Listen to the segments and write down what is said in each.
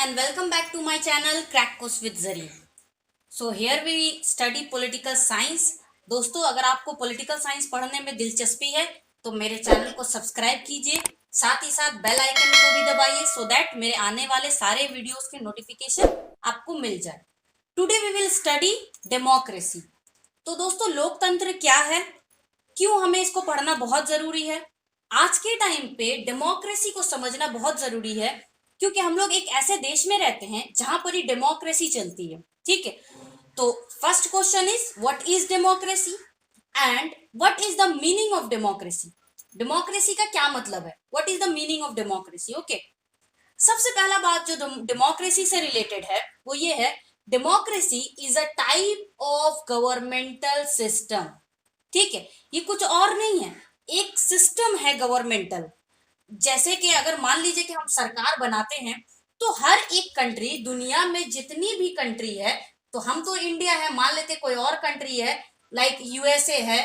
and welcome back to my channel Crack Course with Zareen. So here we study political science. दोस्तों अगर आपको political science पढ़ने में दिलचस्पी है तो मेरे चैनल को सब्सक्राइब कीजिए, साथ ही साथ बेल आइकन को भी दबाइए सो दैट मेरे आने वाले सारे वीडियोस के नोटिफिकेशन आपको मिल जाए. Today we will study democracy. तो दोस्तों लोकतंत्र क्या है, क्यों हमें इसको पढ़ना बहुत जरूरी है. आज के टाइम पे डेमोक्रेसी को समझना बहुत जरूरी है क्योंकि हम लोग एक ऐसे देश में रहते हैं जहां पर ही डेमोक्रेसी चलती है. ठीक है, तो first question is what is democracy and what is the meaning of democracy. Democracy का क्या मतलब है, what is the meaning of democracy. Okay, सबसे पहला बात जो डेमोक्रेसी से रिलेटेड है वो ये है, democracy is a type of governmental system. ठीक है, ये कुछ और नहीं है, एक सिस्टम है गवर्नमेंटल. जैसे कि अगर मान लीजिए कि हम सरकार बनाते हैं तो हर एक कंट्री, दुनिया में जितनी भी कंट्री है, तो हम तो इंडिया है, मान लेते कोई और कंट्री है लाइक यूएसए है,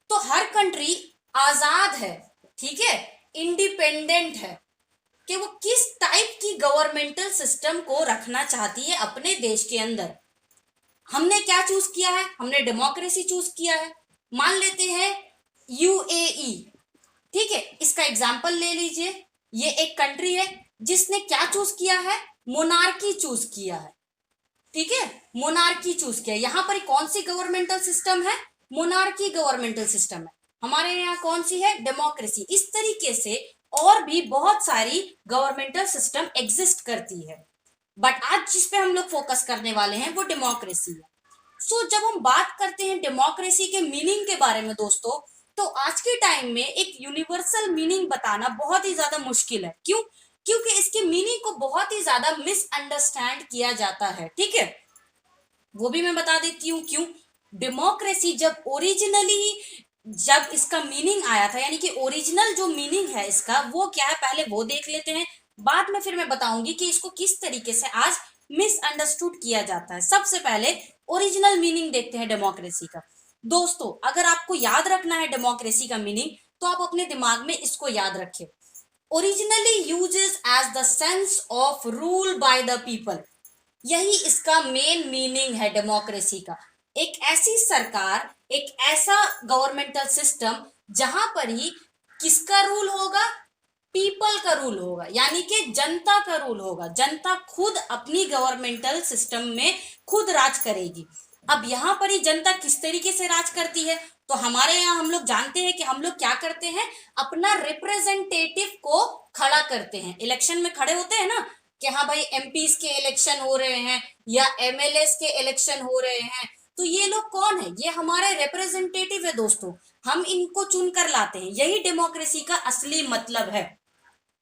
तो हर कंट्री आजाद है, ठीक है, इंडिपेंडेंट है कि वो किस टाइप की गवर्नमेंटल सिस्टम को रखना चाहती है अपने देश के अंदर. हमने क्या चूज किया है, हमने डेमोक्रेसी चूज किया है. मान लेते हैं यूएई, ठीक है, इसका एग्जाम्पल ले लीजिए. ये एक कंट्री है जिसने क्या चूज किया है, मोनार्की चूज किया है. ठीक है, मोनार्की चूज किया. यहां पर कौन सी गवर्नमेंटल सिस्टम है, मोनार्की गवर्नमेंटल सिस्टम है. हमारे यहाँ कौन सी है, डेमोक्रेसी. इस तरीके से और भी बहुत सारी गवर्नमेंटल सिस्टम एग्जिस्ट करती है, बट आज जिस पे हम लोग फोकस करने वाले हैं वो डेमोक्रेसी है. सो जब हम बात करते हैं डेमोक्रेसी के मीनिंग के बारे में दोस्तों, तो आज के टाइम में एक यूनिवर्सल मीनिंग बताना बहुत ही ज्यादा मुश्किल है. क्यों? क्योंकि इसके मीनिंग को बहुत ही ज्यादा मिसअंडरस्टैंड किया जाता है. ठीक है, वो भी मैं बता देती हूँ क्यों. डेमोक्रेसी जब ओरिजिनली जब इसका मीनिंग आया था, यानी कि ओरिजिनल जो मीनिंग है इसका वो क्या है, पहले वो देख लेते हैं, बाद में फिर मैं बताऊंगी कि इसको किस तरीके से आज मिसअंडरस्टूड किया जाता है. सबसे पहले ओरिजिनल मीनिंग देखते हैं डेमोक्रेसी का. दोस्तों अगर आपको याद रखना है डेमोक्रेसी का मीनिंग तो आप अपने दिमाग में इसको याद रखें. Originally uses as the sense of rule by the people. यही इसका मेन मीनिंग है डेमोक्रेसी का. एक ऐसी सरकार, एक ऐसा गवर्नमेंटल सिस्टम जहां पर ही किसका रूल होगा, पीपल का रूल होगा, यानी कि जनता का रूल होगा. जनता खुद अपनी गवर्नमेंटल सिस्टम में खुद राज करेगी. अब यहाँ पर ही जनता किस तरीके से राज करती है, तो हमारे यहाँ हम लोग जानते हैं कि हम लोग क्या करते हैं, अपना रिप्रेजेंटेटिव को खड़ा करते हैं. इलेक्शन में खड़े होते हैं ना कि हाँ भाई एमपीज के इलेक्शन हो रहे हैं या एमएलएस के इलेक्शन हो रहे हैं, तो ये लोग कौन है, ये हमारे रिप्रेजेंटेटिव है दोस्तों. हम इनको चुन कर लाते हैं, यही डेमोक्रेसी का असली मतलब है.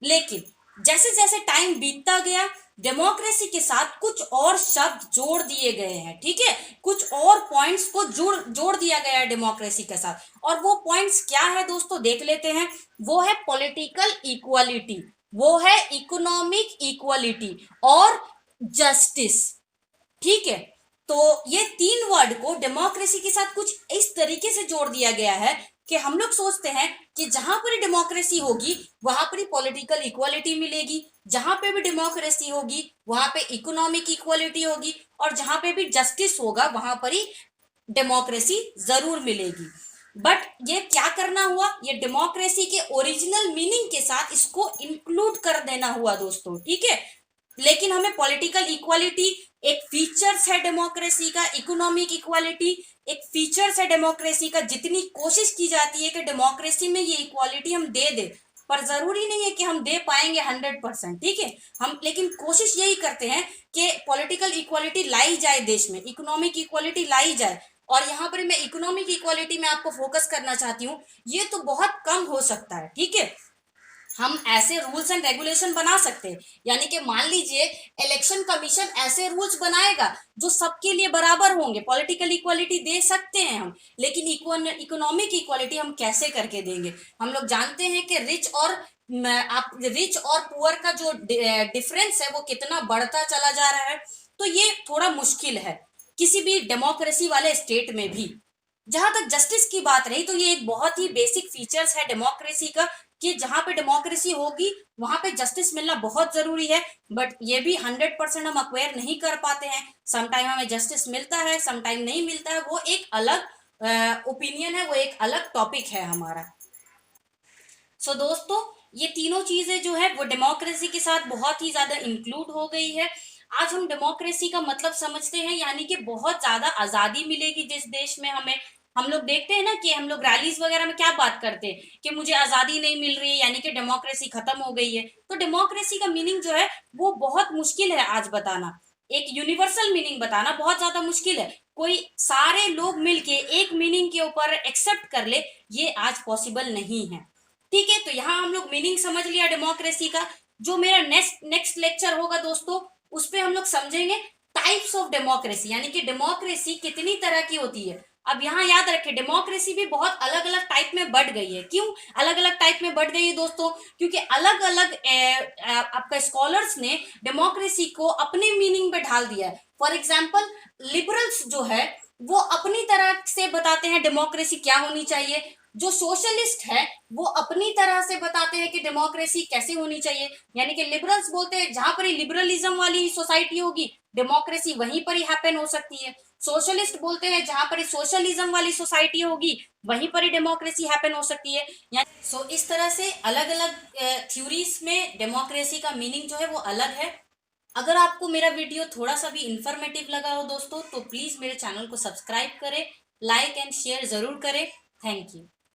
लेकिन जैसे जैसे टाइम बीतता गया, डेमोक्रेसी के साथ कुछ और शब्द जोड़ दिए गए हैं. ठीक है, कुछ और पॉइंट्स को जोड़ दिया गया है डेमोक्रेसी के साथ. और वो पॉइंट्स क्या है दोस्तों, देख लेते हैं. वो है पॉलिटिकल इक्वालिटी, वो है इकोनॉमिक इक्वालिटी और जस्टिस. ठीक है, तो ये तीन वर्ड को डेमोक्रेसी के साथ कुछ इस तरीके से जोड़ दिया गया है कि हम लोग सोचते हैं कि जहां पर डेमोक्रेसी होगी वहां पर पॉलिटिकल इक्वालिटी मिलेगी, जहां पे भी डेमोक्रेसी होगी वहां पे इकोनॉमिक इक्वालिटी होगी, और जहां पे भी जस्टिस होगा वहां पर ही डेमोक्रेसी जरूर मिलेगी. बट ये क्या करना हुआ, ये डेमोक्रेसी के ओरिजिनल मीनिंग के साथ इसको इंक्लूड कर देना हुआ दोस्तों. ठीक है, लेकिन हमें पॉलिटिकल इक्वालिटी एक फीचर्स है डेमोक्रेसी का, इकोनॉमिक इक्वालिटी एक फीचर्स है डेमोक्रेसी का. जितनी कोशिश की जाती है कि डेमोक्रेसी में ये इक्वालिटी हम दे दे, पर जरूरी नहीं है कि हम दे पाएंगे 100%. ठीक है, हम लेकिन कोशिश यही करते हैं कि पॉलिटिकल इक्वालिटी लाई जाए देश में, इकोनॉमिक इक्वालिटी लाई जाए. और यहाँ पर मैं इकोनॉमिक इक्वालिटी में आपको फोकस करना चाहती हूँ, ये तो बहुत कम हो सकता है. ठीक है, हम ऐसे रूल्स एंड रेगुलेशन बना सकते हैं, यानी कि मान लीजिए इलेक्शन कमीशन ऐसे रूल्स बनाएगा जो सबके लिए बराबर होंगे, पॉलिटिकल इक्वालिटी दे सकते हैं हम. लेकिन इकोनॉमिक इक्वालिटी हम कैसे करके देंगे, हम लोग जानते हैं कि रिच और पुअर का जो डिफरेंस है वो कितना बढ़ता चला जा रहा है. तो ये थोड़ा मुश्किल है किसी भी डेमोक्रेसी वाले स्टेट में भी. जहां तक जस्टिस की बात रही तो ये एक बहुत ही बेसिक फीचर्स है डेमोक्रेसी का कि जहां पे डेमोक्रेसी होगी वहां पे जस्टिस मिलना बहुत जरूरी है, बट ये भी 100% हम अक्वायर नहीं कर पाते हैं। समटाइम हमें जस्टिस मिलता है, समटाइम नहीं मिलता है, वो एक अलग ओपिनियन है, वो एक अलग टॉपिक है हमारा। सो दोस्तों, ये तीनों चीजें जो है वो डेमोक्रेसी के साथ बहुत ही ज्यादा इंक्लूड हो गई है। आज हम डेमोक्रेसी का मतलब समझते हैं, यानी कि बहुत ज्यादा आजादी मिलेगी जिस देश में हमें। हम लोग देखते हैं ना कि हम लोग रैलीज वगैरह में क्या बात करते हैं कि मुझे आजादी नहीं मिल रही है, यानी कि डेमोक्रेसी खत्म हो गई है। तो डेमोक्रेसी का मीनिंग जो है वो बहुत मुश्किल है आज बताना। एक यूनिवर्सल मीनिंग बताना बहुत ज्यादा मुश्किल है। कोई सारे लोग मिलके एक मीनिंग के ऊपर एक्सेप्ट कर ले, ये आज पॉसिबल नहीं है। ठीक है, तो यहाँ हम लोग मीनिंग समझ लिया डेमोक्रेसी का। जो मेरा नेक्स्ट नेक्स्ट लेक्चर होगा दोस्तों, उस पे हम लोग समझेंगे टाइप्स ऑफ डेमोक्रेसी, यानी कि डेमोक्रेसी कितनी तरह की होती है। अब यहाँ याद रखें, डेमोक्रेसी भी बहुत अलग अलग टाइप में बढ़ गई है। क्यों अलग अलग टाइप में बढ़ गई है दोस्तों? क्योंकि अलग अलग आपका स्कॉलर्स ने डेमोक्रेसी को अपने मीनिंग पे ढाल दिया है। फॉर एग्जाम्पल, लिबरल्स जो है वो अपनी तरह से बताते हैं डेमोक्रेसी क्या होनी चाहिए। जो सोशलिस्ट है वो अपनी तरह से बताते हैं कि डेमोक्रेसी कैसे होनी चाहिए। यानी कि लिबरल्स बोलते हैं जहां पर लिबरलिज्म वाली सोसाइटी होगी, डेमोक्रेसी वहीं पर ही हैपन हो सकती है। सोशलिस्ट बोलते हैं जहां पर सोशलिज्म वाली सोसाइटी होगी, वहीं पर ही डेमोक्रेसी हैपन हो सकती है। यानी इस तरह से अलग अलग थ्योरीज में डेमोक्रेसी का मीनिंग जो है वो अलग है। अगर आपको मेरा वीडियो थोड़ा सा भी इंफॉर्मेटिव लगा हो दोस्तों, तो प्लीज मेरे चैनल को सब्सक्राइब करें, लाइक एंड शेयर जरूर करें। Thank you.